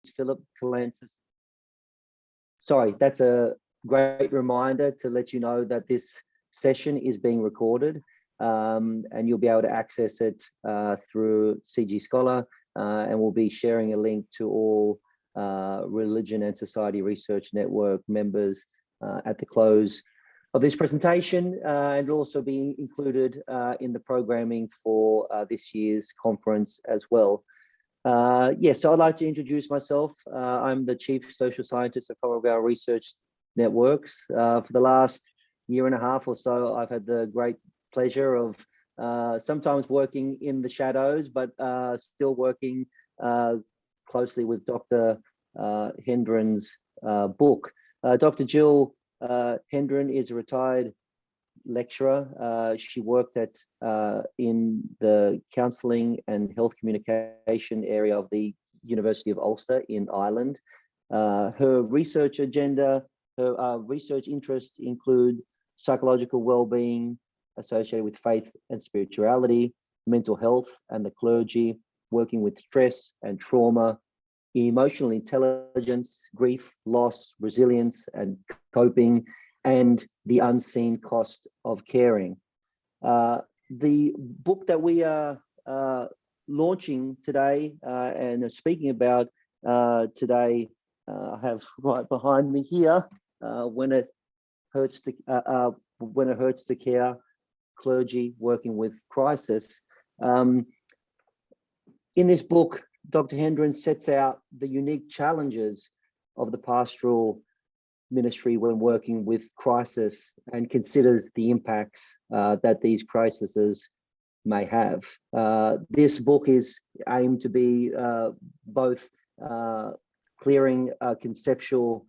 Philip Calantis. Sorry, that's a great reminder to let you know that this session is being recorded, and you'll be able to access it through CG Scholar, and we'll be sharing a link to all Religion and Society Research Network members at the close of this presentation, and it'll also be included in the programming for this year's conference as well. Yes, so I'd like to introduce myself. I'm the Chief Social Scientist of Commonwealth Research Networks. For the last year and a half or so, I've had the great pleasure of sometimes working in the shadows, but still working closely with Dr. Hendron's book. Dr. Jill Hendron is a retired lecturer. She worked in the counselling and health communication area of the University of Ulster in Ireland. Her research agenda, her research interests include psychological well-being associated with faith and spirituality, mental health and the clergy, working with stress and trauma, emotional intelligence, grief, loss, resilience and coping, and the unseen cost of caring. The book that we are launching today and are speaking about today, I have right behind me here, When It Hurts to Care, Clergy Working with Crisis. In this book, Dr. Hendron sets out the unique challenges of the pastoral ministry when working with crisis and considers the impacts that these crises may have. This book is aimed to be both clearing a conceptual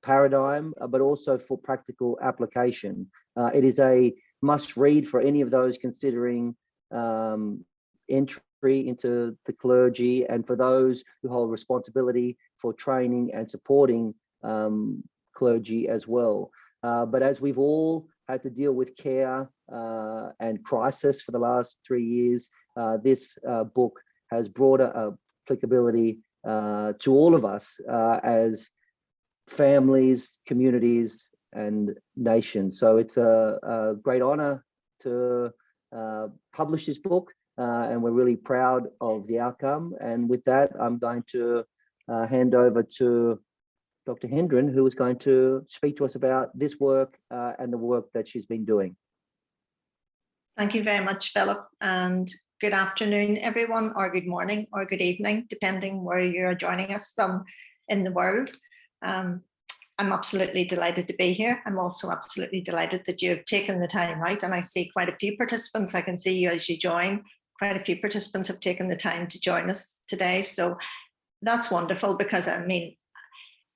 paradigm, but also for practical application. It is a must read for any of those considering entry into the clergy, and for those who hold responsibility for training and supporting clergy as well. But as we've all had to deal with care and crisis for the last 3 years, this book has broader applicability to all of us as families, communities, and nations. So it's a great honor to publish this book, and we're really proud of the outcome. And with that, I'm going to hand over to Dr. Hendron, who is going to speak to us about this work and the work that she's been doing. Thank you very much, Philip, and good afternoon, everyone, or good morning, or good evening, depending where you're joining us from in the world. I'm absolutely delighted to be here. I'm also absolutely delighted that you have taken the time out, and I see quite a few participants. I can see you as you join. Quite a few participants have taken the time to join us today. So that's wonderful, because I mean,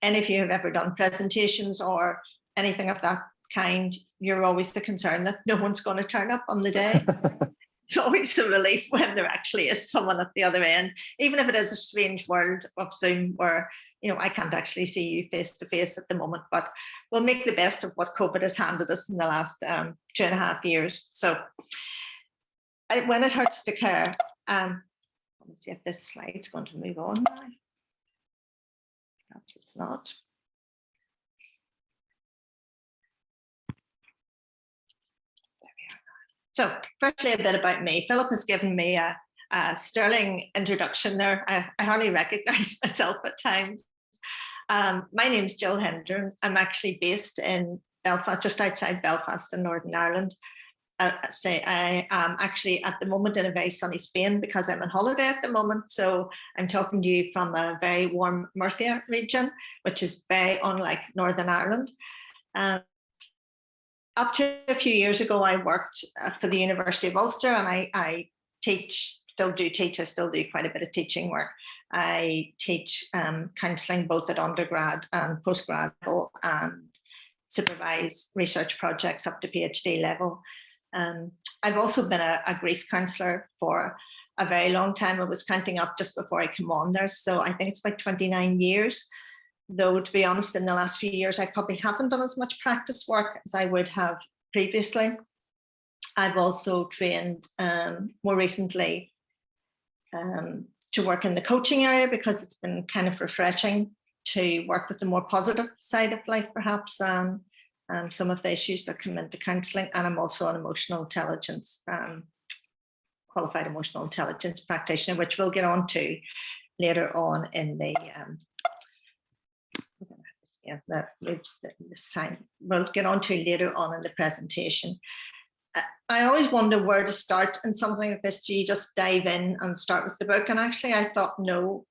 any of you have ever done presentations or anything of that kind, you're always the concern that no one's going to turn up on the day. It's always a relief when there actually is someone at the other end, even if it is a strange world of Zoom where, you know, I can't actually see you face to face at the moment, but we'll make the best of what COVID has handed us in the last 2.5 years. So when it hurts to care, let me see if this slide's going to move on now. Perhaps it's not. There we are. So firstly, a bit about me. Philip has given me a sterling introduction there. I hardly recognize myself at times. My name's Jill Hendron. I'm actually based in Belfast, just outside Belfast in Northern Ireland. I am actually at the moment in a very sunny Spain because I'm on holiday at the moment. So I'm talking to you from a very warm Murcia region, which is very unlike Northern Ireland. Up to a few years ago, I worked for the University of Ulster, and I still do quite a bit of teaching work. I teach counselling both at undergrad and postgrad level, and supervise research projects up to PhD level. I've also been a grief counsellor for a very long time. I was counting up just before I came on there. So I think it's about 29 years. Though, to be honest, in the last few years, I probably haven't done as much practice work as I would have previously. I've also trained more recently to work in the coaching area because it's been kind of refreshing to work with the more positive side of life, perhaps, than some of the issues that come into counselling. And I'm also an emotional intelligence, qualified emotional intelligence practitioner, which we'll get on to later on in the this time. We'll get on to later on in the presentation. I always wonder where to start in something like this. Do you just dive in and start with the book? And actually I thought, no,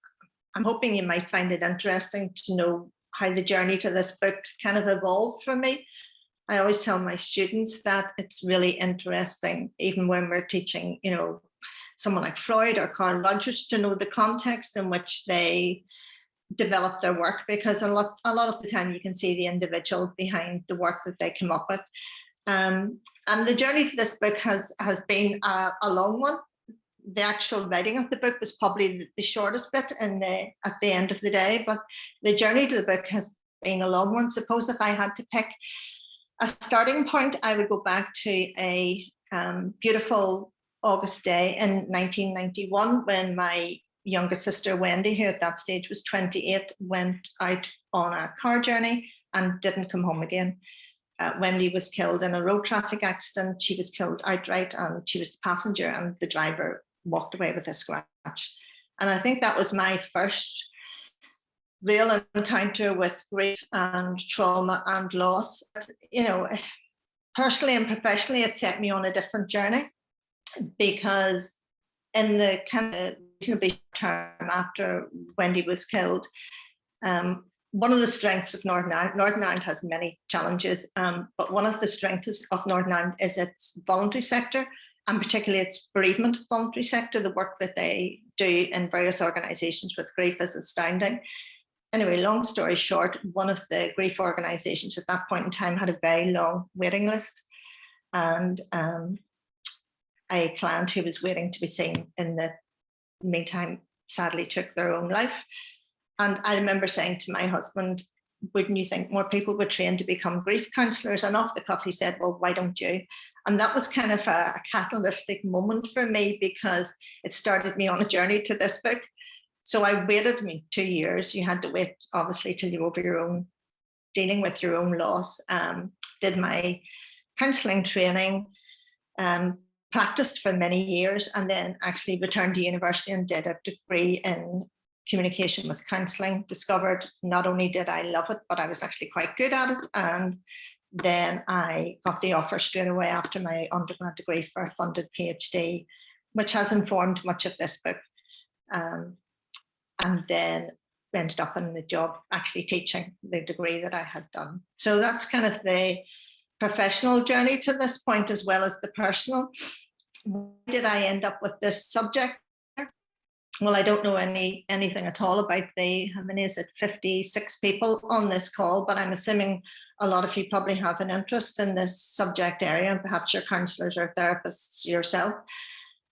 I'm hoping you might find it interesting to know how the journey to this book kind of evolved for me. I always tell my students that it's really interesting, even when we're teaching, you know, someone like Freud or Carl Rogers, to know the context in which they develop their work, because a lot of the time you can see the individual behind the work that they come up with. And the journey to this book has been a long one. The actual writing of the book was probably the shortest bit at the end of the day, but the journey to the book has been a long one. Suppose if I had to pick a starting point, I would go back to a beautiful August day in 1991 when my youngest sister Wendy, who at that stage was 28, went out on a car journey and didn't come home again. Wendy was killed in a road traffic accident. She was killed outright, and she was the passenger, and the driver walked away with a scratch. And I think that was my first real encounter with grief and trauma and loss. You know, personally and professionally, it set me on a different journey, because in the kind of reasonably term after Wendy was killed, one of the strengths of Northern Ireland has many challenges, but one of the strengths of Northern Ireland is its voluntary sector, and particularly its bereavement voluntary sector. The work that they do in various organisations with grief is astounding. Anyway, long story short, one of the grief organisations at that point in time had a very long waiting list, and a client who was waiting to be seen in the meantime sadly took their own life. And I remember saying to my husband, wouldn't you think more people would train to become grief counsellors? And off the cuff he said, well, why don't you? And that was kind of a catalytic moment for me, because it started me on a journey to this book. So I waited 2 years. You had to wait, obviously, till you're over your own, dealing with your own loss. Did my counselling training, practiced for many years, and then actually returned to university and did a degree in communication with counselling. Discovered not only did I love it, but I was actually quite good at it. And then I got the offer straight away after my undergrad degree for a funded PhD, which has informed much of this book. And then ended up in the job actually teaching the degree that I had done. So that's kind of the professional journey to this point, as well as the personal. Why did I end up with this subject? Well, I don't know anything at all about how many is it, 56 people on this call, but I'm assuming a lot of you probably have an interest in this subject area, and perhaps you're counsellors or therapists yourself.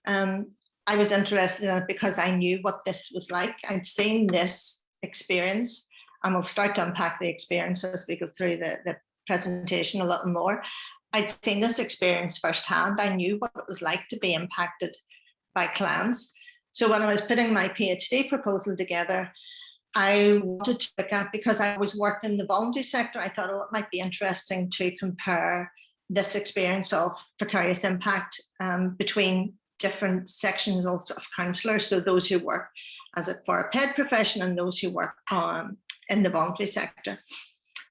I was interested in it because I knew what this was like. I'd seen this experience, and we'll start to unpack the experience as we go through the presentation a little more. I'd seen this experience firsthand. I knew what it was like to be impacted by clans. So when I was putting my PhD proposal together, I wanted to look at, because I was working in the voluntary sector, I thought, oh, it might be interesting to compare this experience of precarious impact between different sections of counsellors. So those who work as for a paid profession and those who work in the voluntary sector.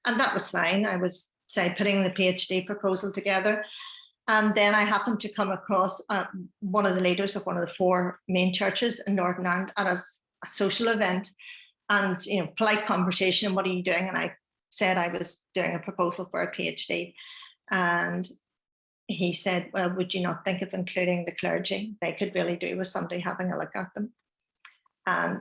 And that was fine. I was, say, putting the PhD proposal together. And then I happened to come across one of the leaders of one of the 4 main churches in Northern Ireland at a social event, and polite conversation. What are you doing? And I said I was doing a proposal for a PhD. And he said, well, would you not think of including the clergy? They could really do with somebody having a look at them. And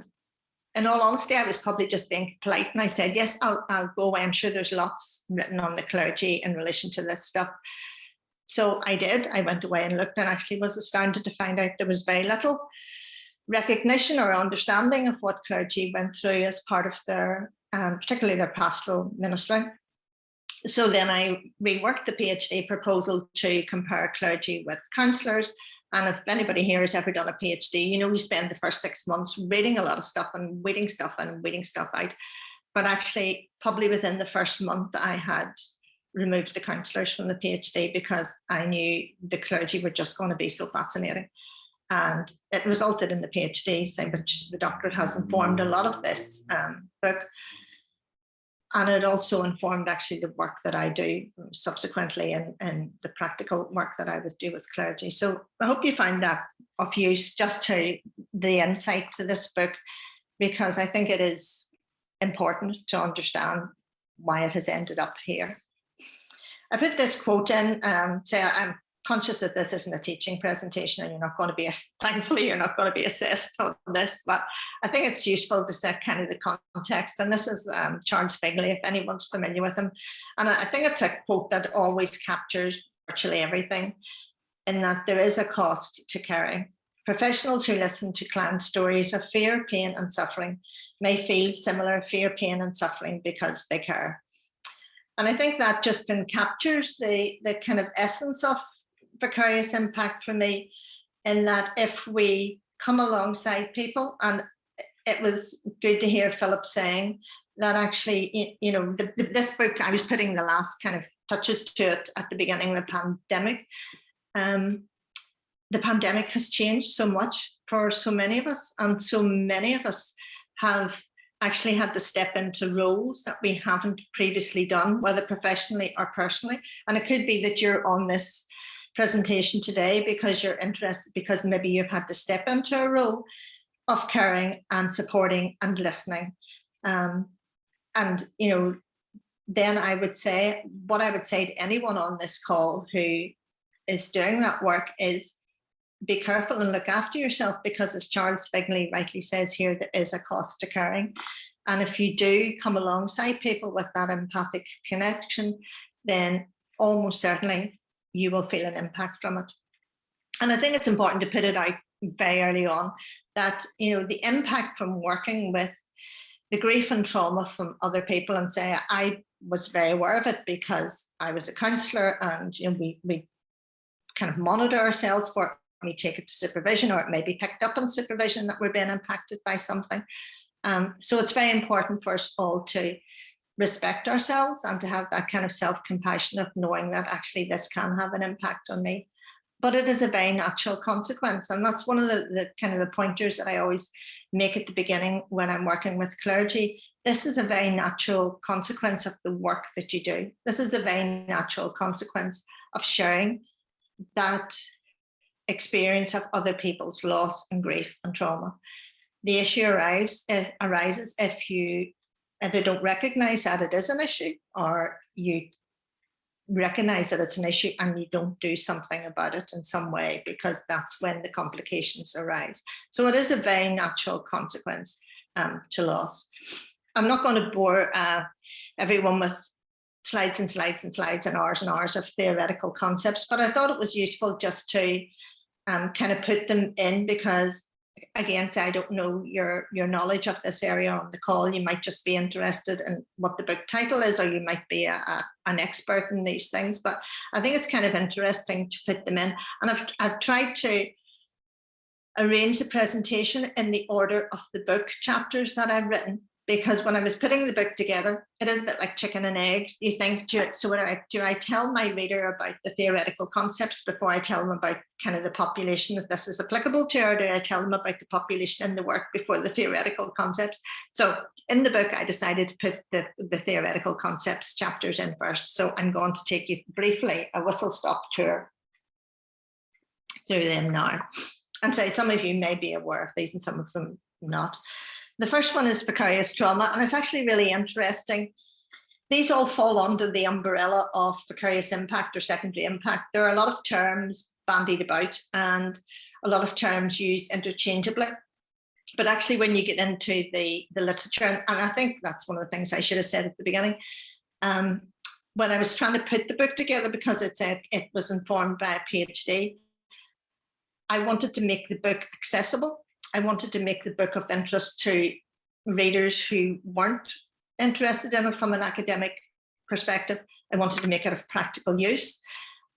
in all honesty, I was probably just being polite. And I said, yes, I'll go away. I'm sure there's lots written on the clergy in relation to this stuff. So I did. I went away and looked, and actually was astounded to find out there was very little recognition or understanding of what clergy went through as part of their, particularly their pastoral ministry. So then I reworked the PhD proposal to compare clergy with counsellors, And if anybody here has ever done a PhD, you know, we spend the first 6 months reading a lot of stuff and weeding stuff out. But actually, probably within the first month, I had removed the counsellors from the PhD because I knew the clergy were just going to be so fascinating. And it resulted in the PhD, which the doctorate has informed a lot of this book. And it also informed actually the work that I do subsequently and the practical work that I would do with clergy. So I hope you find that of use, just to the insight to this book, because I think it is important to understand why it has ended up here. I put this quote in, say I'm conscious that this isn't a teaching presentation and you're not going to be, thankfully, you're not going to be assessed on this, but I think it's useful to set kind of the context. And this is Charles Figley, if anyone's familiar with him. And I think it's a quote that always captures virtually everything, in that there is a cost to caring. Professionals who listen to client stories of fear, pain, and suffering may feel similar fear, pain, and suffering because they care. And I think that just captures the kind of essence of vicarious impact for me, in that if we come alongside people, and it was good to hear Philip saying that actually, you know, this book, I was putting the last kind of touches to it at the beginning of the pandemic. The pandemic has changed so much for so many of us, and so many of us have actually had to step into roles that we haven't previously done, whether professionally or personally. And it could be that you're on this presentation today because you're interested, because maybe you've had to step into a role of caring and supporting and listening. And, you know, then I would say, what I would say to anyone on this call who is doing that work is be careful and look after yourself, because as Charles Figley rightly says here, there is a cost to caring. And if you do come alongside people with that empathic connection, then almost certainly you will feel an impact from it. And I think it's important to put it out very early on that, you know, the impact from working with the grief and trauma from other people, and say, I was very aware of it because I was a counsellor, and, you know, we kind of monitor ourselves for it. We take it to supervision, or it may be picked up in supervision that we're being impacted by something. So it's very important for us all to respect ourselves and to have that kind of self-compassion of knowing that actually this can have an impact on me. But it is a very natural consequence. And that's one of the kind of the pointers that I always make at the beginning when I'm working with clergy. This is a very natural consequence of the work that you do. This is the very natural consequence of sharing that experience of other people's loss and grief and trauma. The issue arises if you either don't recognize that it is an issue, or you recognize that it's an issue and you don't do something about it in some way, because that's when the complications arise. So it is a very natural consequence to loss. I'm not going to bore everyone with slides and slides and slides and hours of theoretical concepts, but I thought it was useful just to kind of put them in, because again, I don't know your knowledge of this area on the call. You might just be interested in what the book title is, or you might be an expert in these things, but I think it's kind of interesting to put them in. And I've tried to arrange the presentation in the order of the book chapters that I've written, because when I was putting the book together, it is a bit like chicken and egg. You think, do I tell my reader about the theoretical concepts before I tell them about kind of the population that this is applicable to, or do I tell them about the population in the work before the theoretical concepts? So in the book, I decided to put the theoretical concepts chapters in first. So I'm going to take you briefly a whistle-stop tour through them now. And so some of you may be aware of these and some of them not. The first one is Vicarious Trauma, and it's actually really interesting. These all fall under the umbrella of vicarious impact or secondary impact. There are a lot of terms bandied about and a lot of terms used interchangeably. But actually, when you get into the literature, and I think that's one of the things I should have said at the beginning, when I was trying to put the book together, because it was informed by a PhD, I wanted to make the book accessible. I wanted to make the book of interest to readers who weren't interested in it from an academic perspective. I wanted to make it of practical use.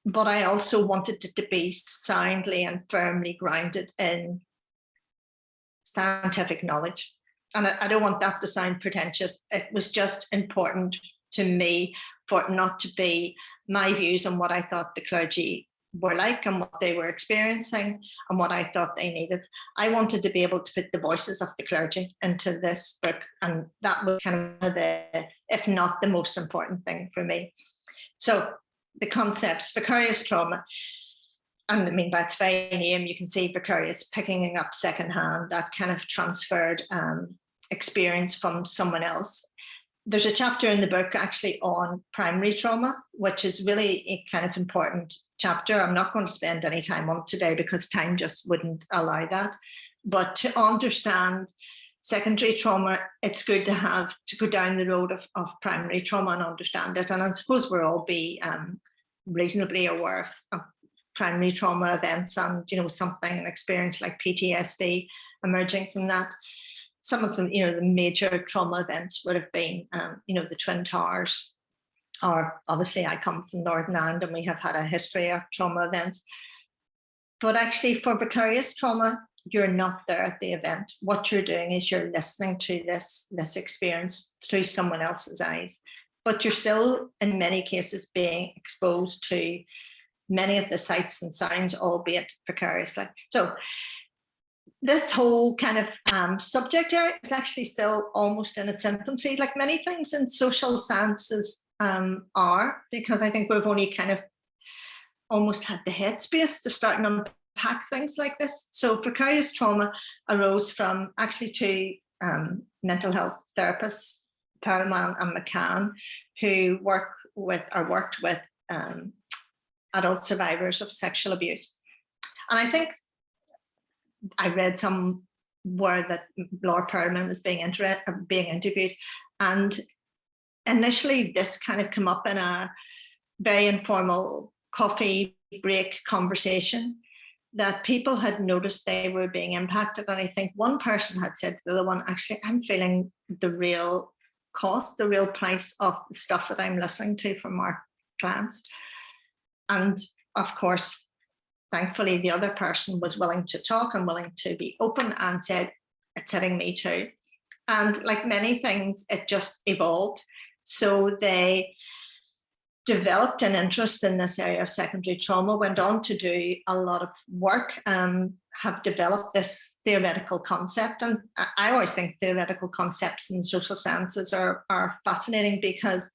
but I also wanted it to be soundly and firmly grounded in scientific knowledge. And I don't want that to sound pretentious. It was just important to me for it not to be my views on what I thought the clergy were like and what they were experiencing and what I thought they needed. I wanted to be able to put the voices of the clergy into this book, and that was kind of the, if not the most important thing for me. So the concepts, vicarious trauma, and I mean, by its very name, you can see vicarious, picking up secondhand, that kind of transferred experience from someone else. There's a chapter in the book actually on primary trauma, which is really a kind of important chapter. I'm not going to spend any time on it today because time just wouldn't allow that. But to understand secondary trauma, it's good to go down the road of primary trauma and understand it. And I suppose we'll all be reasonably aware of primary trauma events and, you know, something, an experience like PTSD emerging from that. Some of them, you know, the major trauma events would have been, you know, the Twin Towers, or obviously I come from Northern Ireland and we have had a history of trauma events. But actually for vicarious trauma, you're not there at the event. What you're doing is you're listening to this experience through someone else's eyes, but you're still in many cases being exposed to many of the sights and sounds, albeit vicariously. So this whole kind of subject area is actually still almost in its infancy, like many things in social sciences are, because I think we've only kind of almost had the headspace to start and unpack things like this. So precarious trauma arose from actually two mental health therapists, Perlman and McCann, who worked with adult survivors of sexual abuse. And I think I read somewhere that Laura Perlman was being interviewed, and initially this kind of came up in a very informal coffee break conversation that people had noticed they were being impacted. And I think one person had said to the other one, actually, I'm feeling the real cost, the real price of the stuff that I'm listening to from our clients. And of course, thankfully, the other person was willing to talk and willing to be open and said, it's hitting me too. And like many things, it just evolved. So they developed an interest in this area of secondary trauma, went on to do a lot of work, have developed this theoretical concept. And I always think theoretical concepts in social sciences are fascinating because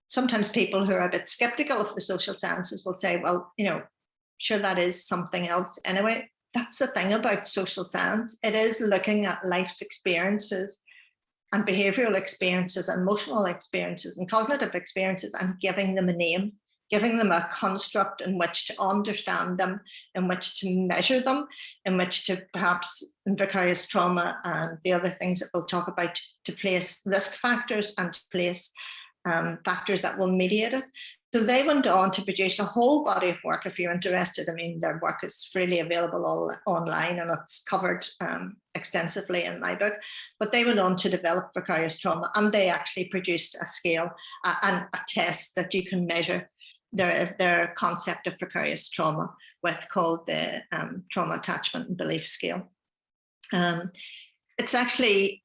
sometimes people who are a bit skeptical of the social sciences will say, well, you know, sure, that is something else. Anyway, that's the thing about social science. It is looking at life's experiences and behavioral experiences, emotional experiences and cognitive experiences and giving them a name, giving them a construct in which to understand them, in which to measure them, in which to perhaps in vicarious trauma and the other things that we'll talk about, to place risk factors and to place factors that will mediate it. So they went on to produce a whole body of work. If you're interested, I mean, their work is freely available all online and it's covered extensively in my book. But they went on to develop vicarious trauma, and they actually produced a scale and a test that you can measure their concept of vicarious trauma with, called the Trauma Attachment and Belief Scale. It's actually,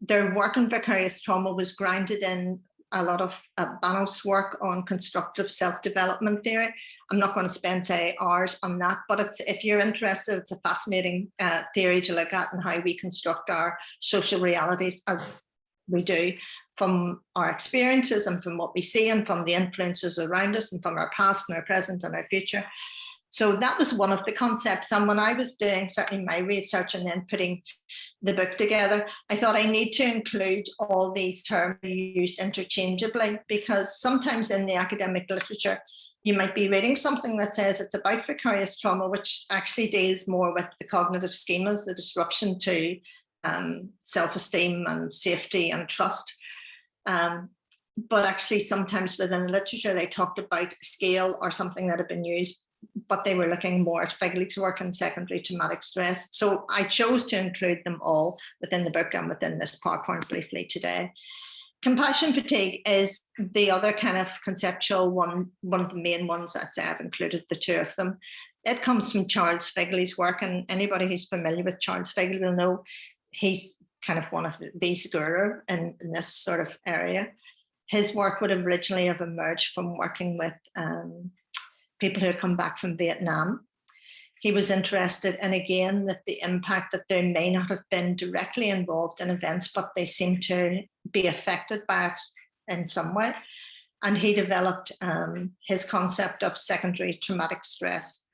their work in vicarious trauma was grounded in a lot of Banno's work on constructive self-development theory. I'm not going to spend, say, hours on that, but if you're interested, it's a fascinating theory to look at and how we construct our social realities as we do from our experiences and from what we see and from the influences around us and from our past and our present and our future. So that was one of the concepts. And when I was doing certainly my research and then putting the book together, I thought I need to include all these terms used interchangeably, because sometimes in the academic literature, you might be reading something that says it's about vicarious trauma, which actually deals more with the cognitive schemas, the disruption to self-esteem and safety and trust. But actually sometimes within the literature, they talked about a scale or something that had been used, but they were looking more at Feigelig's work in secondary traumatic stress. So I chose to include them all within the book and within this PowerPoint briefly today. Compassion fatigue is the other kind of conceptual one of the main ones that I've included, the two of them. It comes from Charles Figley's work, and anybody who's familiar with Charles Figley will know he's kind of one of the guru in this sort of area. His work would originally have emerged from working with people who had come back from Vietnam. He was interested in, again, that the impact that they may not have been directly involved in events, but they seem to be affected by it in some way. And he developed his concept of secondary traumatic stress,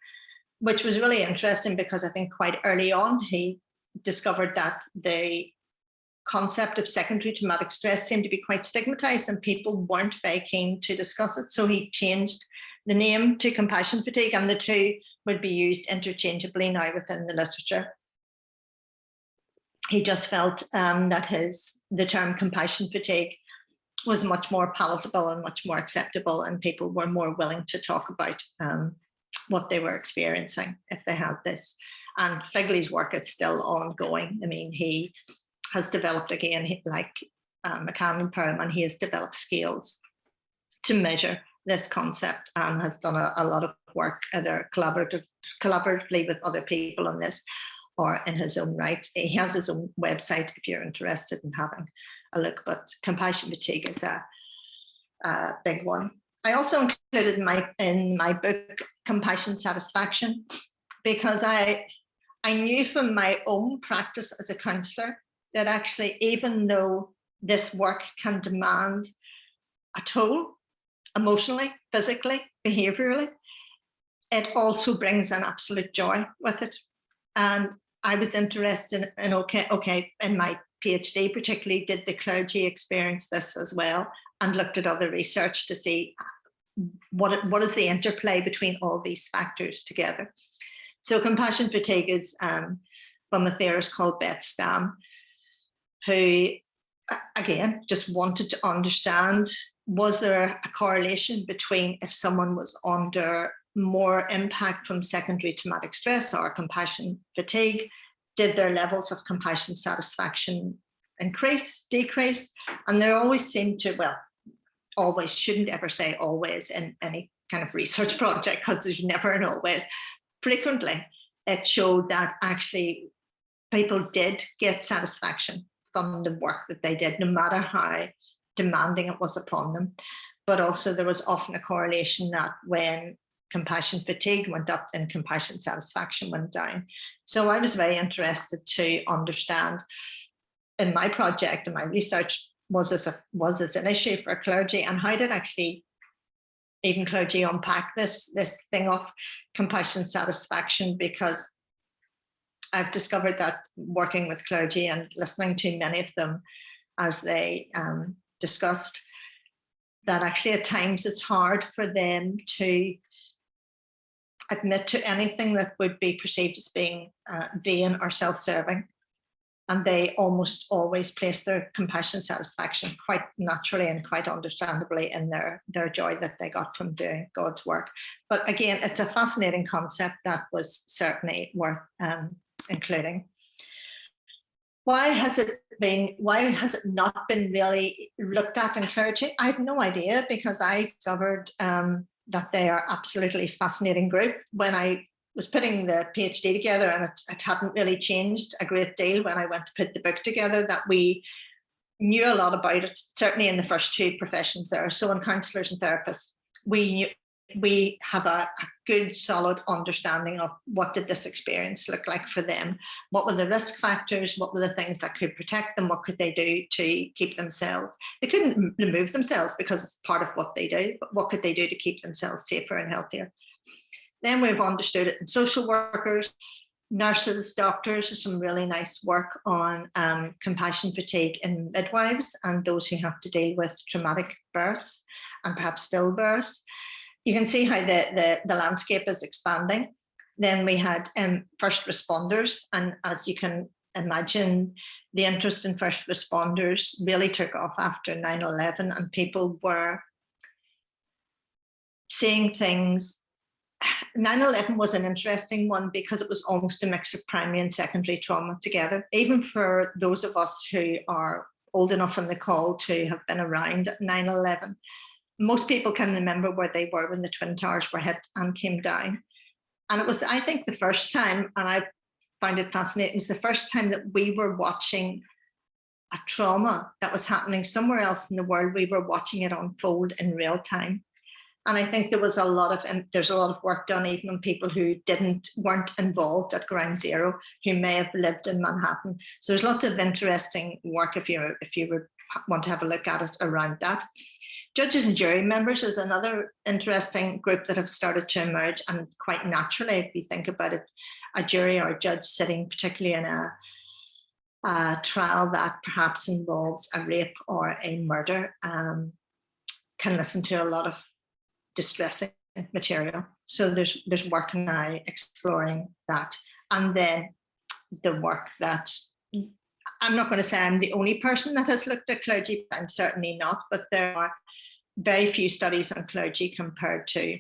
which was really interesting because I think quite early on, he discovered that the concept of secondary traumatic stress seemed to be quite stigmatized and people weren't very keen to discuss it. So he changed the name to compassion fatigue, and the two would be used interchangeably now within the literature. He just felt that the term compassion fatigue was much more palatable and much more acceptable, and people were more willing to talk about what they were experiencing if they had this. And Figley's work is still ongoing. I mean, he has developed, again, like McCann and Perlman, he has developed scales to measure this concept and has done a lot of work either collaboratively with other people on this or in his own right. He has his own website if you're interested in having a look, but compassion fatigue is a big one. I also included in my book compassion satisfaction, because I knew from my own practice as a counsellor that actually, even though this work can demand a toll emotionally, physically, behaviorally, it also brings an absolute joy with it. And I was interested in, okay, in my PhD particularly, did the clergy experience this as well, and looked at other research to see what is the interplay between all these factors together. So compassion fatigue is from a theorist called Beth Stam, who, again, just wanted to understand, was there a correlation between if someone was under more impact from secondary traumatic stress or compassion fatigue, did their levels of compassion satisfaction increase, decrease? And there always seemed to, well, always, shouldn't ever say always in any kind of research project, because there's never an always. Frequently, it showed that actually people did get satisfaction from the work that they did, no matter how demanding it was upon them. But also there was often a correlation that when compassion fatigue went up, then compassion satisfaction went down. So I was very interested to understand in my project and my research, was this an issue for clergy, and how did actually even clergy unpack this thing of compassion satisfaction? Because I've discovered that working with clergy and listening to many of them as they discussed, that actually at times it's hard for them to admit to anything that would be perceived as being vain or self-serving. And they almost always place their compassion satisfaction quite naturally and quite understandably in their joy that they got from doing God's work. But again, it's a fascinating concept that was certainly worth including. Why has it not been really looked at in clergy? I have no idea, because I discovered that they are absolutely fascinating group when I was putting the PhD together, and it hadn't really changed a great deal when I went to put the book together, that we knew a lot about it, certainly in the first two professions there. So in counsellors and therapists, we have a good solid understanding of what did this experience look like for them, what were the risk factors, what were the things that could protect them, what could they do to keep themselves, they couldn't remove themselves because it's part of what they do, but what could they do to keep themselves safer and healthier. Then we've understood it in social workers, nurses, doctors. There's some really nice work on compassion fatigue in midwives and those who have to deal with traumatic births and perhaps stillbirths. You can see how the landscape is expanding. Then we had first responders, and as you can imagine, the interest in first responders really took off after 9/11, and people were seeing things. 9/11 was an interesting one because it was almost a mix of primary and secondary trauma together. Even for those of us who are old enough on the call to have been around at 9/11. Most people can remember where they were when the Twin Towers were hit and came down. And it was, I think, the first time, and I found it fascinating, it was the first time that we were watching a trauma that was happening somewhere else in the world. We were watching it unfold in real time. And I think there's a lot of work done even on people who weren't involved at ground zero, who may have lived in Manhattan. So there's lots of interesting work if you would want to have a look at it around that. Judges and jury members is another interesting group that have started to emerge, and quite naturally, if you think about it, a jury or a judge sitting particularly in a trial that perhaps involves a rape or a murder can listen to a lot of distressing material. So there's work now exploring that. And then the work that, I'm not going to say I'm the only person that has looked at clergy, I'm certainly not, but there are very few studies on clergy compared to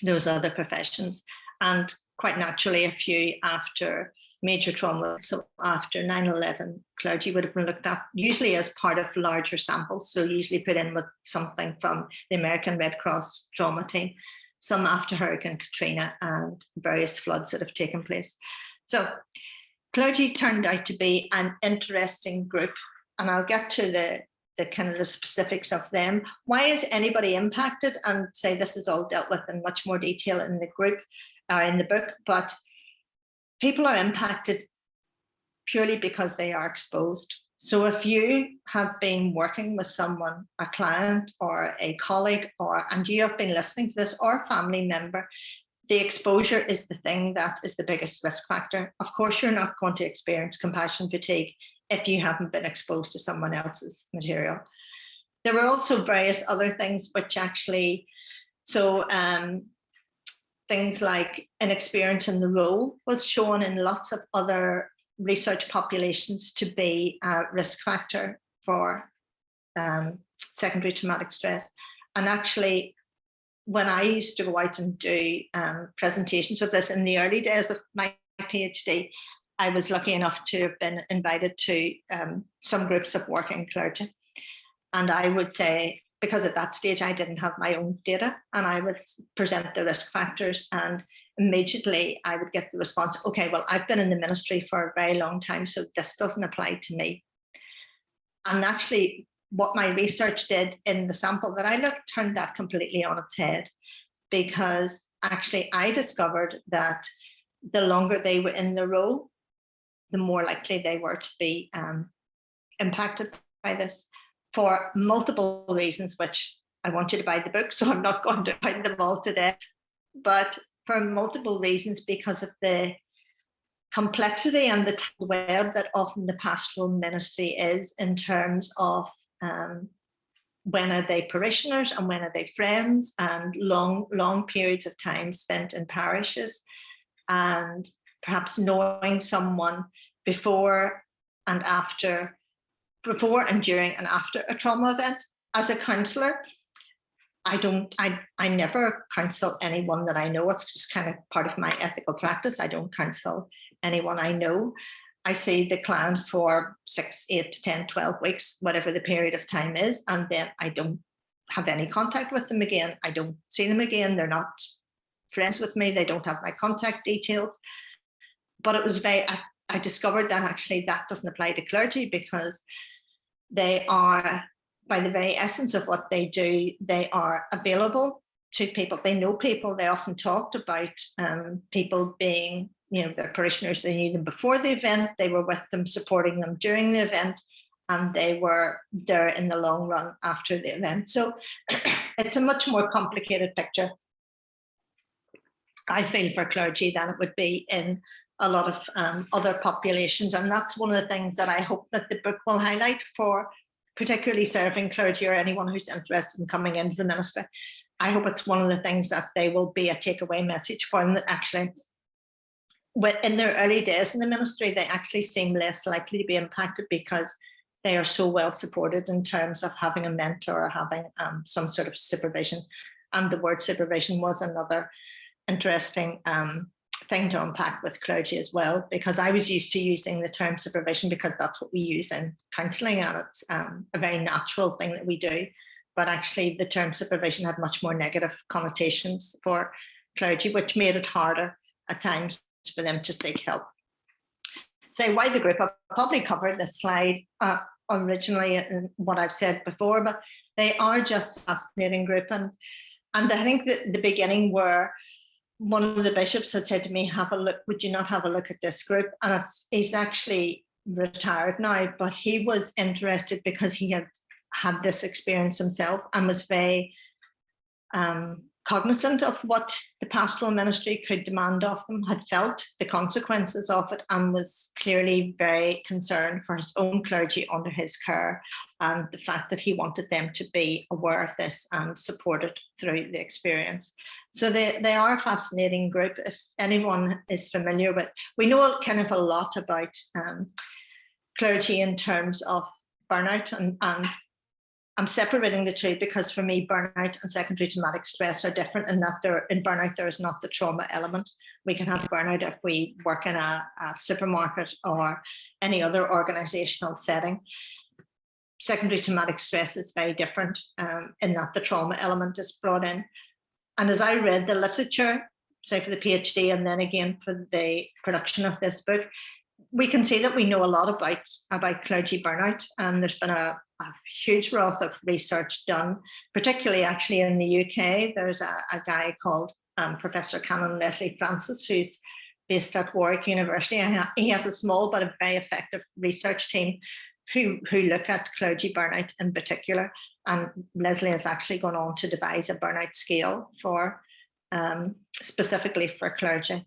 those other professions. And quite naturally, a few after major trauma. So after 9/11, clergy would have been looked at usually as part of larger samples. So usually put in with something from the American Red Cross trauma team, some after Hurricane Katrina and various floods that have taken place. So clergy turned out to be an interesting group, and I'll get to the kind of the specifics of them. Why is anybody impacted? And say this is all dealt with in much more detail in the group, in the book, but people are impacted purely because they are exposed. So if you have been working with someone, a client or a colleague, and you have been listening to this, or a family member, the exposure is the thing that is the biggest risk factor. Of course, you're not going to experience compassion fatigue if you haven't been exposed to someone else's material. There were also various other things which actually, things like inexperience in the role was shown in lots of other research populations to be a risk factor for secondary traumatic stress. And actually, when I used to go out and do presentations of this in the early days of my PhD, I was lucky enough to have been invited to some groups of working clergy. And I would say, because at that stage I didn't have my own data, and I would present the risk factors, and immediately I would get the response, okay, well, I've been in the ministry for a very long time, so this doesn't apply to me. And actually, what my research did in the sample that I looked turned that completely on its head, because actually I discovered that the longer they were in the role, the more likely they were to be impacted by this, for multiple reasons, which I want you to buy the book, so I'm not going to find them all today, but for multiple reasons, because of the complexity and the web that often the pastoral ministry is in terms of when are they parishioners and when are they friends, and long periods of time spent in parishes, and perhaps knowing someone before and during and after a trauma event. As a counsellor, I never counsel anyone that I know. It's just kind of part of my ethical practice. I don't counsel anyone I know. I see the client for 6, 8 to 10, 12 weeks, whatever the period of time is, and then I don't have any contact with them again. I don't see them again. They're not friends with me. They don't have my contact details. But it was I discovered that actually that doesn't apply to clergy, because they are, by the very essence of what they do, they are available to people. They know people. They often talked about people being, their parishioners. They knew them before the event. They were with them, supporting them during the event, and they were there in the long run after the event. So it's a much more complicated picture, I feel, for clergy than it would be in a lot of other populations. And that's one of the things that I hope that the book will highlight for particularly serving clergy or anyone who's interested in coming into the ministry. I hope it's one of the things that they will be a takeaway message for them, that actually in their early days in the ministry, they actually seem less likely to be impacted because they are so well supported in terms of having a mentor or having some sort of supervision. And the word supervision was another interesting thing to unpack with clergy as well, because I was used to using the term supervision because that's what we use in counselling, and it's a very natural thing that we do. But actually the term supervision had much more negative connotations for clergy, which made it harder at times for them to seek help. So why the group? I've probably covered this slide originally in what I've said before, but they are just a fascinating group. And I think that the beginning were, one of the bishops had said to me, have a look, would you not have a look at this group? And he's actually retired now, but he was interested because he had this experience himself and was very cognizant of what the pastoral ministry could demand of them, had felt the consequences of it, and was clearly very concerned for his own clergy under his care, and the fact that he wanted them to be aware of this and supported through the experience. So they are a fascinating group. If anyone is familiar with, we know kind of a lot about clergy in terms of burnout, and I'm separating the two because for me, burnout and secondary traumatic stress are different in that in burnout, there is not the trauma element. We can have burnout if we work in a supermarket or any other organizational setting. Secondary traumatic stress is very different in that the trauma element is brought in. And as I read the literature, say for the PhD and then again for the production of this book, we can see that we know a lot about clergy burnout, and there's been a huge wealth of research done, particularly actually in the UK. There's a guy called Professor Canon Leslie Francis, who's based at Warwick University. He has a small but a very effective research team who look at clergy burnout in particular. And Leslie has actually gone on to devise a burnout scale for specifically for clergy.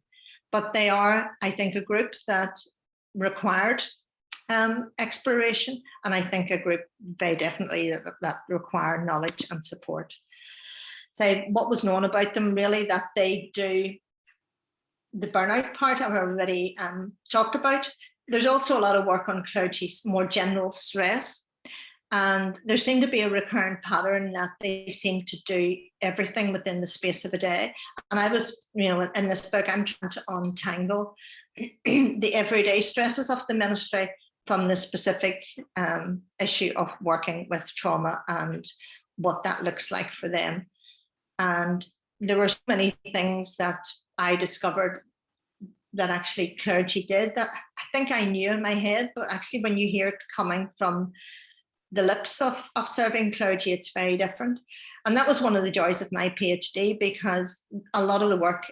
But they are, I think, a group that required exploration, and I think a group very definitely that require knowledge and support. So what was known about them really, that they do the burnout part I've already talked about. There's also a lot of work on clergy's more general stress, and there seemed to be a recurrent pattern that they seem to do everything within the space of a day. And I was, in this book, I'm trying to untangle the everyday stresses of the ministry from the specific issue of working with trauma and what that looks like for them. And there were so many things that I discovered that actually clergy did that I think I knew in my head, but actually when you hear it coming from the lips of serving clergy, it's very different. And that was one of the joys of my PhD, because a lot of the work,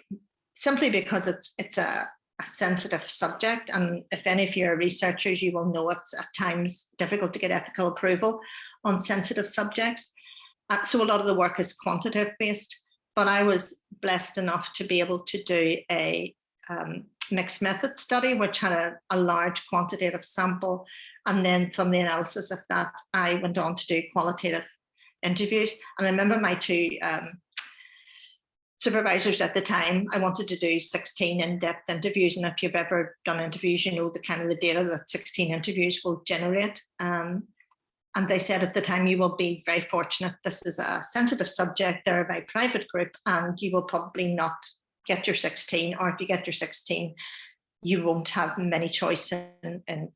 simply because it's a sensitive subject, and if any of you are researchers, you will know it's at times difficult to get ethical approval on sensitive subjects. So a lot of the work is quantitative based, but I was blessed enough to be able to do a mixed method study, which had a large quantitative sample. And then from the analysis of that, I went on to do qualitative interviews. And I remember my two supervisors at the time, I wanted to do 16 in-depth interviews. And if you've ever done interviews, you know the kind of the data that 16 interviews will generate. And they said at the time, you will be very fortunate. This is a sensitive subject. They're a very private group, and you will probably not get your 16, or if you get your 16, you won't have many choice in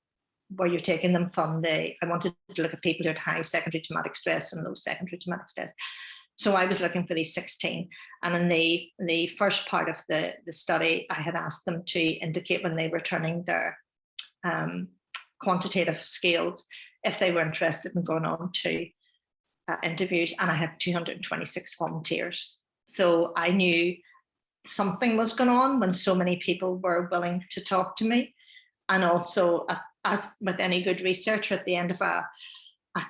where you're taking them from. I wanted to look at people who had high secondary traumatic stress and low secondary traumatic stress. So I was looking for these 16. And in the first part of the study, I had asked them to indicate when they were turning their quantitative scales, if they were interested in going on to interviews. And I had 226 volunteers. So I knew something was going on when so many people were willing to talk to me. And also, as with any good researcher, at the end of a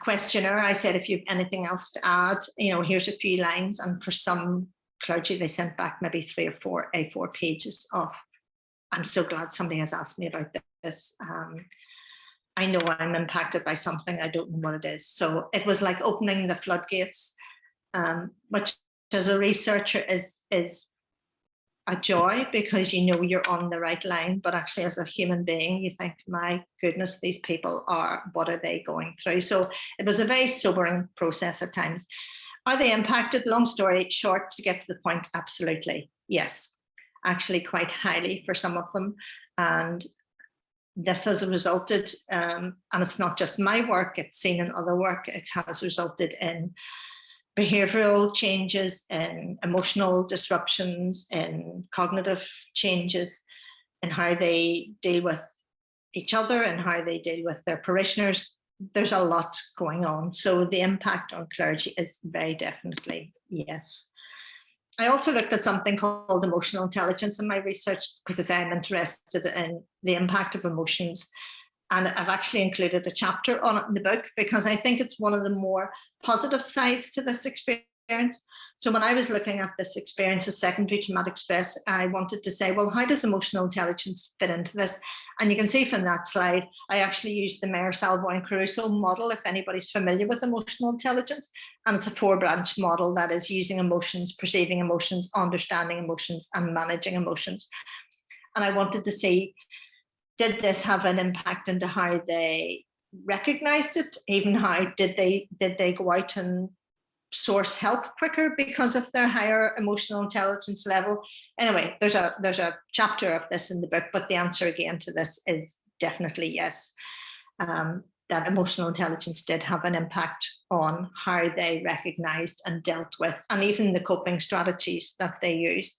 questionnaire, I said, if you have anything else to add, here's a few lines. And for some clergy, they sent back maybe 3 or 4 A4 pages of, I'm so glad somebody has asked me about this. I know I'm impacted by something, I don't know what it is. So it was like opening the floodgates, which as a researcher is a joy, because you're on the right line, but actually as a human being, you think, my goodness, these people what are they going through? So it was a very sobering process at times. Are they impacted? Long story short, to get to the point, absolutely, yes. actually quite highly for some of them. And this has resulted, and it's not just my work, it's seen in other work, it has resulted in behavioral changes, in emotional disruptions, in cognitive changes, in how they deal with each other and how they deal with their parishioners. There's a lot going on. So the impact on clergy is very definitely yes. I also looked at something called emotional intelligence in my research because I'm interested in the impact of emotions. And I've actually included a chapter on it in the book because I think it's one of the more positive sides to this experience. So when I was looking at this experience of secondary traumatic stress, I wanted to say, well, how does emotional intelligence fit into this? And you can see from that slide, I actually used the Mayer, Salvo and Caruso model, if anybody's familiar with emotional intelligence. And it's a 4-branch model that is using emotions, perceiving emotions, understanding emotions, and managing emotions. And I wanted to see, did this have an impact into how they recognized it? Even how did they go out and source help quicker because of their higher emotional intelligence level? Anyway, there's a chapter of this in the book, but the answer again to this is definitely yes. That emotional intelligence did have an impact on how they recognized and dealt with, and even the coping strategies that they used.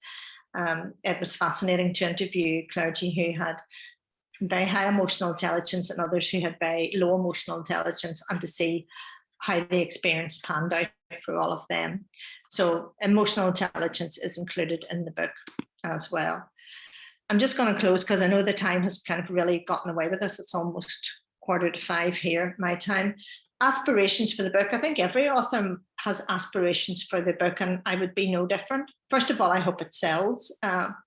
It was fascinating to interview clergy who had very high emotional intelligence and others who had very low emotional intelligence, and to see how the experience panned out for all of them. So emotional intelligence is included in the book as well. I'm just going to close because I know the time has kind of really gotten away with us. It's almost 4:45 here, my time. Aspirations for the book. I think every author has aspirations for the book, and I would be no different. First of all, I hope it sells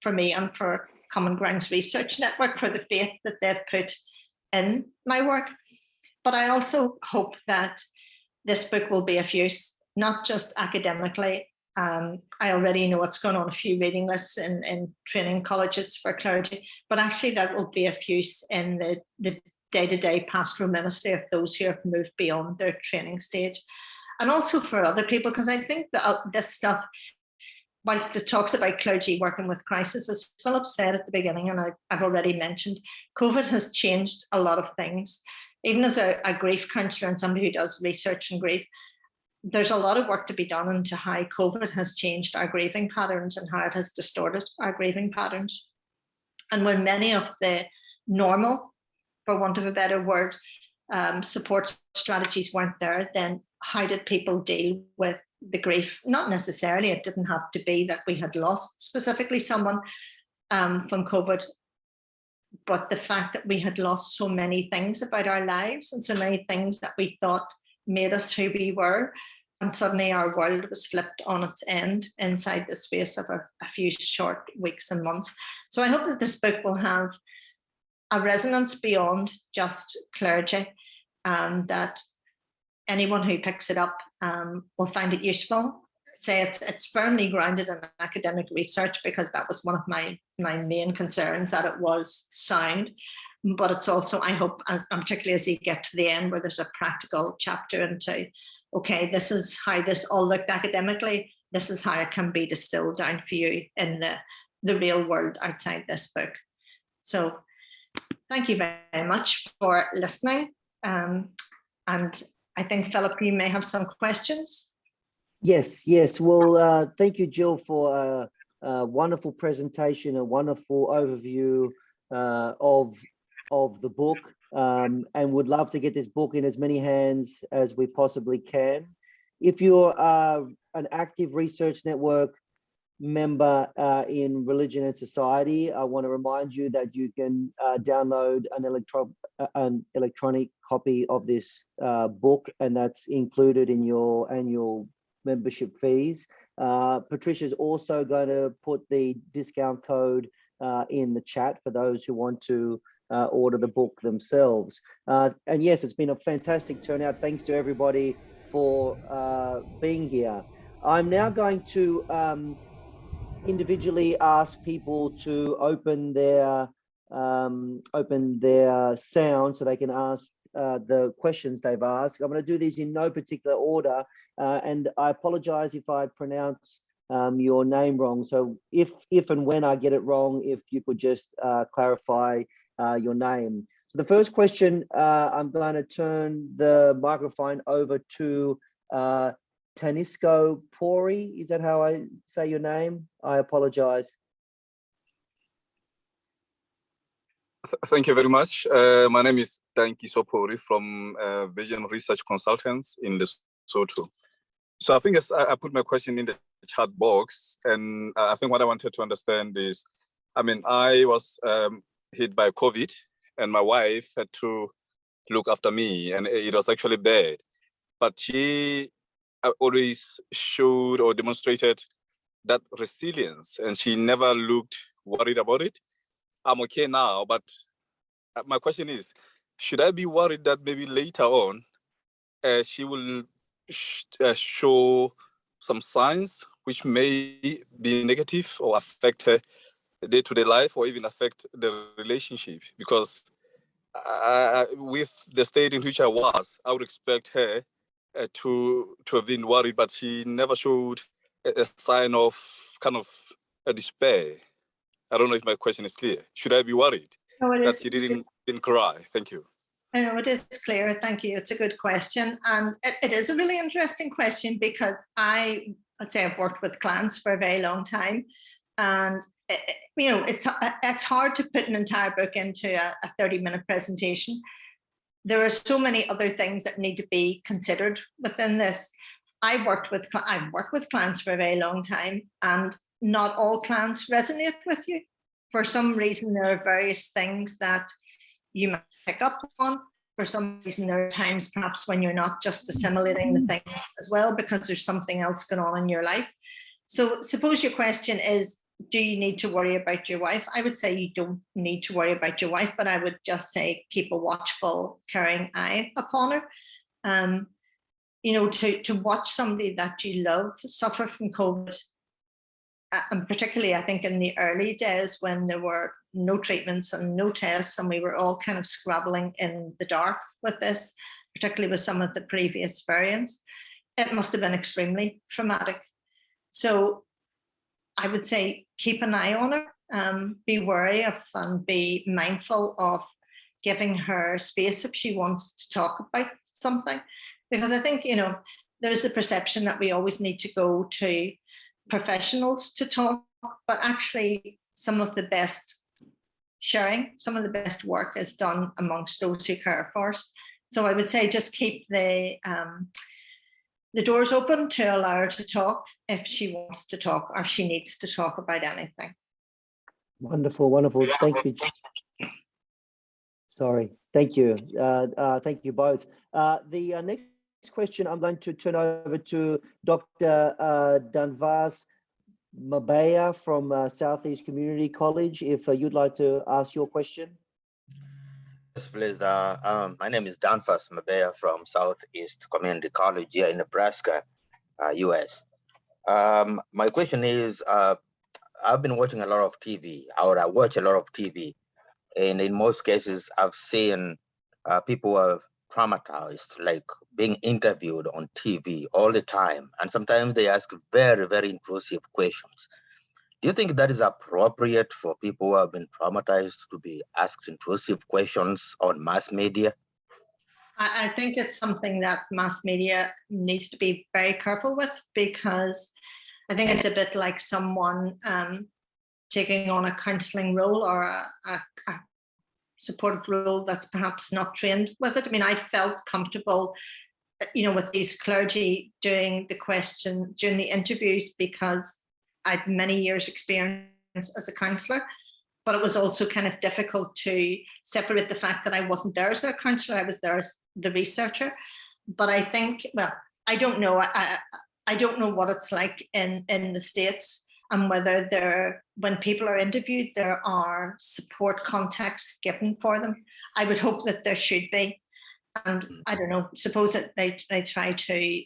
for me and for Common Grounds Research Network, for the faith that they've put in my work. But I also hope that this book will be of use, not just academically. I already know what's going on a few reading lists in training colleges for clergy, but actually that will be of use in the day-to-day pastoral ministry of those who have moved beyond their training stage. And also for other people, because I think that this stuff, whilst it talks about clergy working with crisis, as Philip said at the beginning, and I've already mentioned, COVID has changed a lot of things. Even as a grief counsellor and somebody who does research in grief, there's a lot of work to be done into how COVID has changed our grieving patterns and how it has distorted our grieving patterns. And when many of the normal, for want of a better word, support strategies weren't there, then how did people deal with the grief? Not necessarily, it didn't have to be that we had lost specifically someone from COVID, but the fact that we had lost so many things about our lives and so many things that we thought made us who we were, and suddenly our world was flipped on its end inside the space of a few short weeks and months. So I hope that this book will have a resonance beyond just clergy, and that anyone who picks it up will find it useful. Say it's firmly grounded in academic research, because that was one of my main concerns, that it was sound. But it's also, I hope, particularly as you get to the end, where there's a practical chapter into, okay, this is how this all looked academically, this is how it can be distilled down for you in the real world outside this book. So thank you very much for listening. And I think, Philip, you may have some questions. Yes. Well, thank you, Jill, for a wonderful presentation, a wonderful overview of the book, and would love to get this book in as many hands as we possibly can. If you're an active research network member in Religion and Society, I want to remind you that you can download an electronic copy of this book, and that's included in your annual membership fees. Patricia's also going to put the discount code in the chat for those who want to order the book themselves. And yes, it's been a fantastic turnout. Thanks to everybody for being here. I'm now going to individually ask people to open their sound so they can ask the questions they've asked. I'm going to do these in no particular order, and I apologize if I pronounce your name wrong. So if and when I get it wrong, if you could just clarify your name. So the first question, I'm going to turn the microphone over to Tanisco Pori. Is that how I say your name? I apologize. Thank you very much. My name is Danki Sopori from Vision Research Consultants in Lesotho. So I think I put my question in the chat box, and I think what I wanted to understand is, I mean, I was hit by COVID, and my wife had to look after me, and it was actually bad. But she always showed or demonstrated that resilience, and she never looked worried about it. I'm okay now, but my question is, should I be worried that maybe later on she will show some signs which may be negative or affect her day-to-day life or even affect the relationship? Because with the state in which I was, I would expect her to have been worried, but she never showed a sign of kind of a despair. I don't know if my question is clear. Should I be worried that she didn't cry? Thank you. I know it is clear. Thank you. It's a good question. And it is a really interesting question because I'd say I've worked with clients for a very long time. And, it's hard to put an entire book into a 30-minute presentation. There are so many other things that need to be considered within this. I've worked with clients for a very long time, and not all clients resonate with you. For some reason, there are various things that you might pick up on. For some reason, there are times perhaps when you're not just assimilating the things as well because there's something else going on in your life. So suppose your question is, do you need to worry about your wife? I would say you don't need to worry about your wife, but I would just say keep a watchful, caring eye upon her. To watch somebody that you love suffer from COVID, and particularly I think in the early days when there were no treatments and no tests, and we were all kind of scrabbling in the dark with this, particularly with some of the previous variants, it must have been extremely traumatic. So I would say keep an eye on her, be wary of and be mindful of giving her space if she wants to talk about something. Because I think, there's the perception that we always need to go to professionals to talk, but actually some of the best work is done amongst those who care for us. So I would say just keep the doors open to allow her to talk if she wants to talk or she needs to talk about anything. Wonderful, wonderful. Thank you. Sorry, thank you. Thank you both. The next question I'm going to turn over to Dr. Danvas Mabaya from Southeast Community College, if you'd like to ask your question. Yes, please. My name is Danvas Mabaya from Southeast Community College here in Nebraska, US. My question is, I've been watching a lot of TV, or I watch a lot of TV, and in most cases, I've seen people who are traumatized, like being interviewed on TV all the time. And sometimes they ask very, very intrusive questions. Do you think that is appropriate for people who have been traumatized to be asked intrusive questions on mass media? I think it's something that mass media needs to be very careful with, because I think it's a bit like someone taking on a counselling role or a supportive role that's perhaps not trained with it. I mean, I felt comfortable, with these clergy doing the interviews because I'd many years experience as a counsellor, but it was also kind of difficult to separate the fact that I wasn't there as a counsellor, I was there as the researcher. But I think, well, I don't know. I don't know what it's like in the States, and whether when people are interviewed, there are support contexts given for them. I would hope that there should be. And I don't know, suppose that they try to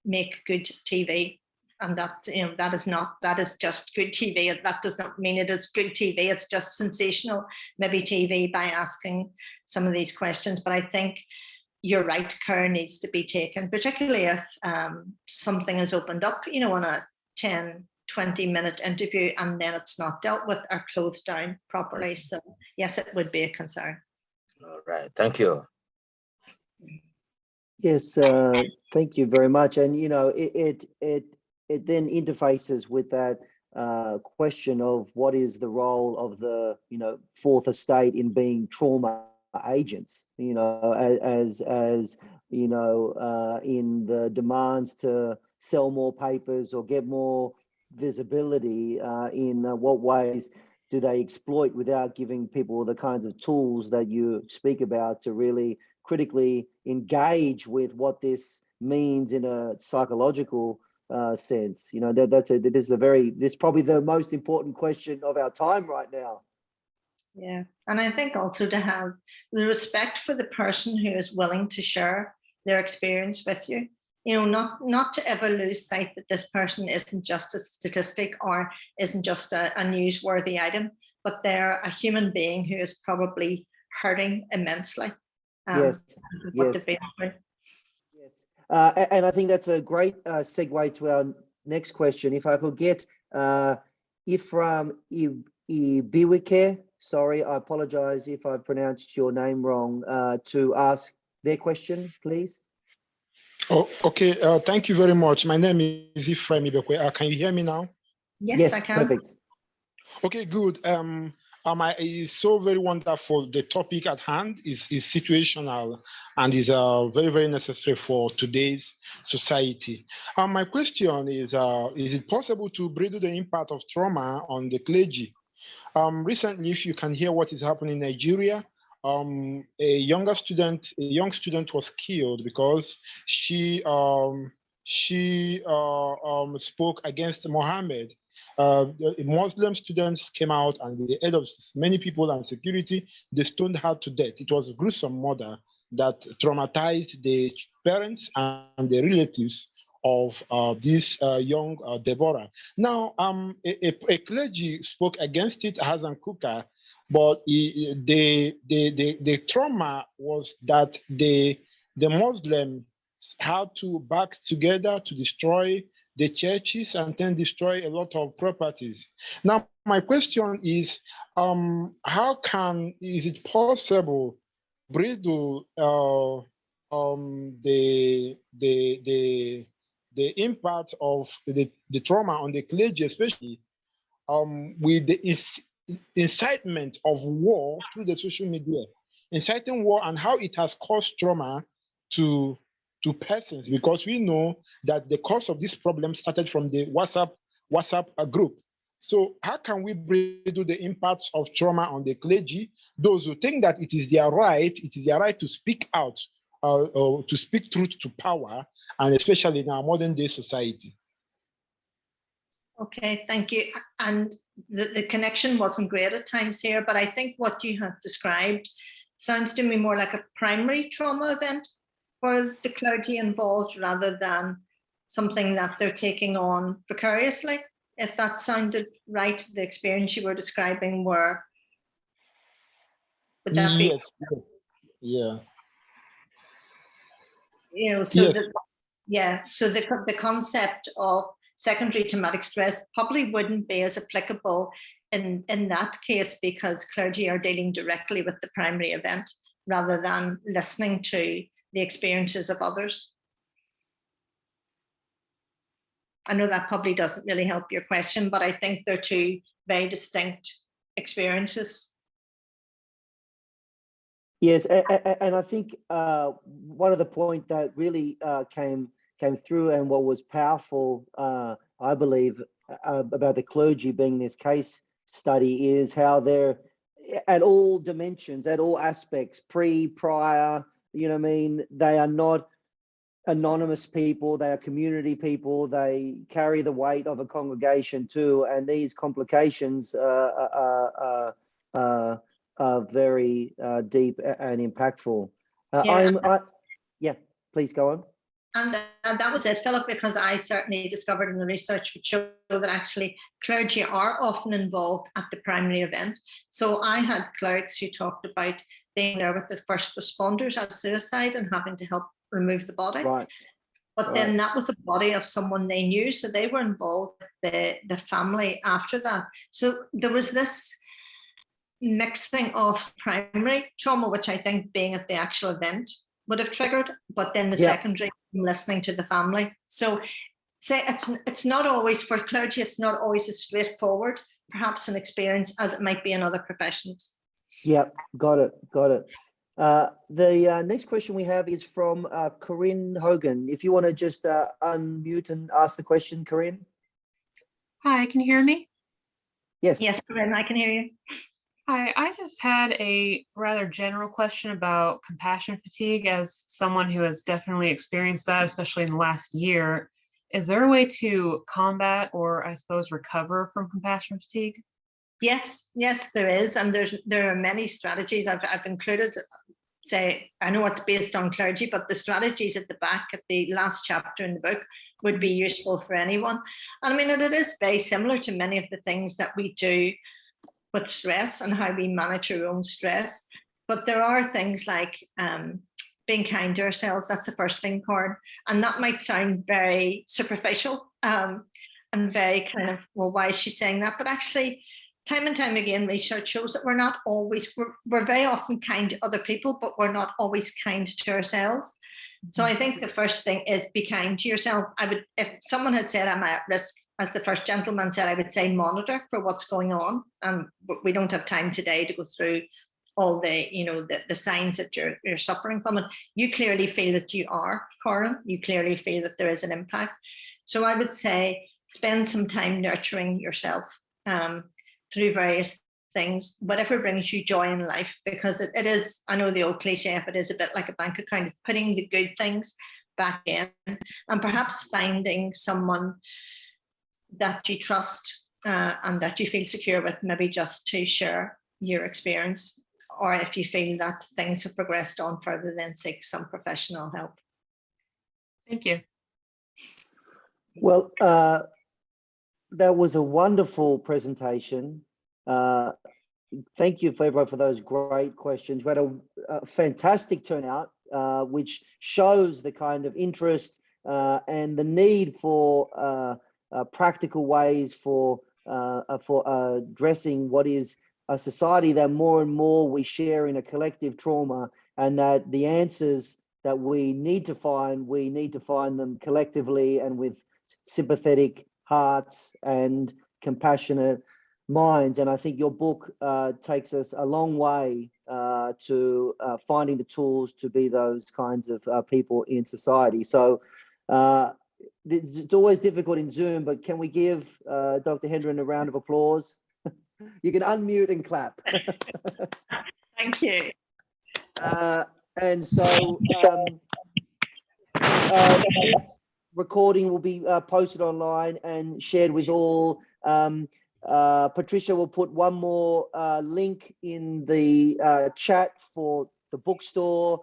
make good TV, and that is just good TV. That does not mean it is good TV. It's just sensational, maybe TV, by asking some of these questions. But I think you're right, care needs to be taken, particularly if something is opened up, on a 10, 20-minute interview and then it's not dealt with or closed down properly. So yes, it would be a concern. All right, thank you. Yes, thank you very much. And you know, it then interfaces with that question of what is the role of the fourth estate in being trauma agents. You know, as you know, in the demands to sell more papers or get more visibility. In what ways do they exploit without giving people the kinds of tools that you speak about to really critically engage with what this means in a psychological sense? You know, this is probably the most important question of our time right now. Yeah, and I think also to have the respect for the person who is willing to share their experience with you. You know, not to ever lose sight that this person isn't just a statistic or isn't just a newsworthy item, but they're a human being who is probably hurting immensely. Yes. Yes. Yes. And I think that's a great segue to our next question. If I could get Ifram Ibiwike, sorry, I apologize if I pronounced your name wrong, to ask their question, please. Oh, okay. Thank you very much. My name is Ifram Ibiwike. Can you hear me now? Yes, I can. Perfect. Okay, good. It's so very wonderful. The topic at hand is situational and is very, very necessary for today's society. My question is it possible to bridge the impact of trauma on the clergy? Recently, if you can hear what is happening in Nigeria, a young student was killed because she spoke against Mohammed. Muslim students came out and with the aid of many people and security, they stoned her to death. It was a gruesome murder that traumatized the parents and the relatives of this young Deborah. Now, a clergy spoke against it, Hassan Kuka, but the trauma was that the Muslims had to back together to destroy the churches and then destroy a lot of properties. Now, my question is, is it possible bridle the impact of the trauma on the clergy, especially with the incitement of war through the social media, inciting war and how it has caused trauma to persons, because we know that the cause of this problem started from the WhatsApp group. So how can we bridle the impacts of trauma on the clergy, those who think that it is their right to speak out, to speak truth to power, and especially in our modern day society? Okay, thank you. And the connection wasn't great at times here, but I think what you have described sounds to me more like a primary trauma event for the clergy involved rather than something that they're taking on precariously. If that sounded right, the experience you were describing would that be? Yeah. You know, so yes. so the concept of secondary traumatic stress probably wouldn't be as applicable in that case, because clergy are dealing directly with the primary event rather than listening to the experiences of others. I know that probably doesn't really help your question, but I think they're two very distinct experiences. Yes, and I think one of the points that really came through and what was powerful, I believe, about the clergy being this case study is how they're at all dimensions, at all aspects, prior, you know what I mean? They are not anonymous people, they are community people, they carry the weight of a congregation too, and these complications are very deep and impactful. Yeah, please go on. And that was it, Philip, because I certainly discovered in the research which showed that actually clergy are often involved at the primary event. So I had clerics who talked about being there with the first responders at suicide and having to help remove the body. Right. But then that was a body of someone they knew, so they were involved with the family after that. So there was this mixing of primary trauma, which I think being at the actual event would have triggered, but then the secondary, listening to the family. So say it's not always, for clergy, it's not always as straightforward, perhaps, an experience as it might be in other professions. Yeah, got it. The next question we have is from Corinne Hogan. If you want to just unmute and ask the question, Corinne. Hi, can you hear me? Yes. Yes, Corinne, I can hear you. Hi, I just had a rather general question about compassion fatigue. As someone who has definitely experienced that, especially in the last year, is there a way to combat, or I suppose recover from compassion fatigue? Yes, there is, and there are many strategies. I've included, say, I know it's based on clergy, but the strategies at the back, at the last chapter in the book, would be useful for anyone. And I mean, it is very similar to many of the things that we do with stress and how we manage our own stress. But there are things like being kind to ourselves. That's the first thing, Corinne. And that might sound very superficial and very kind of, well, why is she saying that? But actually, time and time again, research shows that we're very often kind to other people, but we're not always kind to ourselves. So I think the first thing is be kind to yourself. If someone had said I'm at risk, as the first gentleman said, I would say monitor for what's going on. We don't have time today to go through all the signs that you're suffering from it. You clearly feel that you are, Corinne. You clearly feel that there is an impact. So I would say spend some time nurturing yourself through various things, whatever brings you joy in life, because it is, I know the old cliche, if it is a bit like a bank account, it's putting the good things back in, and perhaps finding someone that you trust and that you feel secure with, maybe just to share your experience, or if you feel that things have progressed on further, then seek some professional help. Thank you. Well, that was a wonderful presentation. Thank you, everyone, for those great questions. We had a fantastic turnout, which shows the kind of interest and the need for practical ways for addressing what is a society that more and more we share in a collective trauma, and that the answers that we need to find them collectively and with sympathetic hearts and compassionate minds. And I think your book takes us a long way to finding the tools to be those kinds of people in society. So it's always difficult in Zoom, but can we give Dr. Hendron a round of applause? You can unmute and clap. Thank you. And so this recording will be posted online and shared with all. Patricia will put one more link in the chat for the bookstore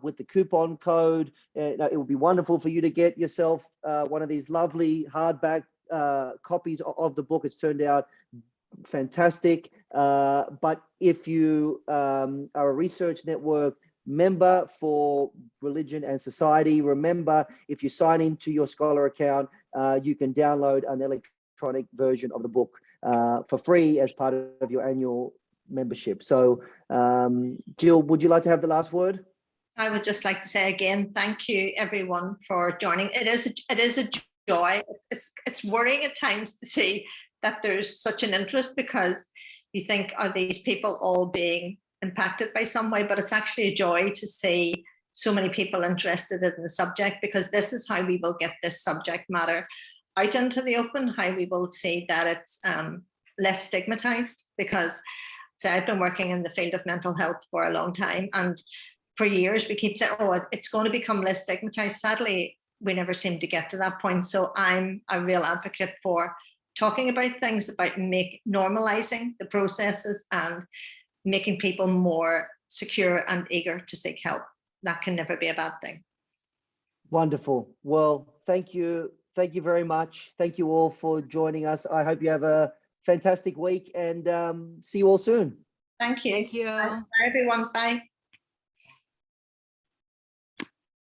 with the coupon code. It will be wonderful for you to get yourself one of these lovely hardback copies of the book. It's turned out fantastic. But if you are a Research Network member for Religion and Society, remember, if you sign into your Scholar account, you can download an electronic version of the book for free as part of your annual membership. So Jill, would you like to have the last word? I would just like to say again, thank you everyone for joining. It is a joy. It's worrying at times to see that there's such an interest, because you think, are these people all being impacted by some way? But it's actually a joy to see so many people interested in the subject, because this is how we will get this subject matter out into the open, how we will see that it's less stigmatized. Because I've been working in the field of mental health for a long time, and for years we keep saying, oh, it's going to become less stigmatized. Sadly, we never seem to get to that point. So I'm a real advocate for talking about things, about normalizing the processes and making people more secure and eager to seek help. That can never be a bad thing. Wonderful. Well, thank you. Thank you very much. Thank you all for joining us. I hope you have a fantastic week, and see you all soon. Thank you. Thank you. Bye, everyone. Bye.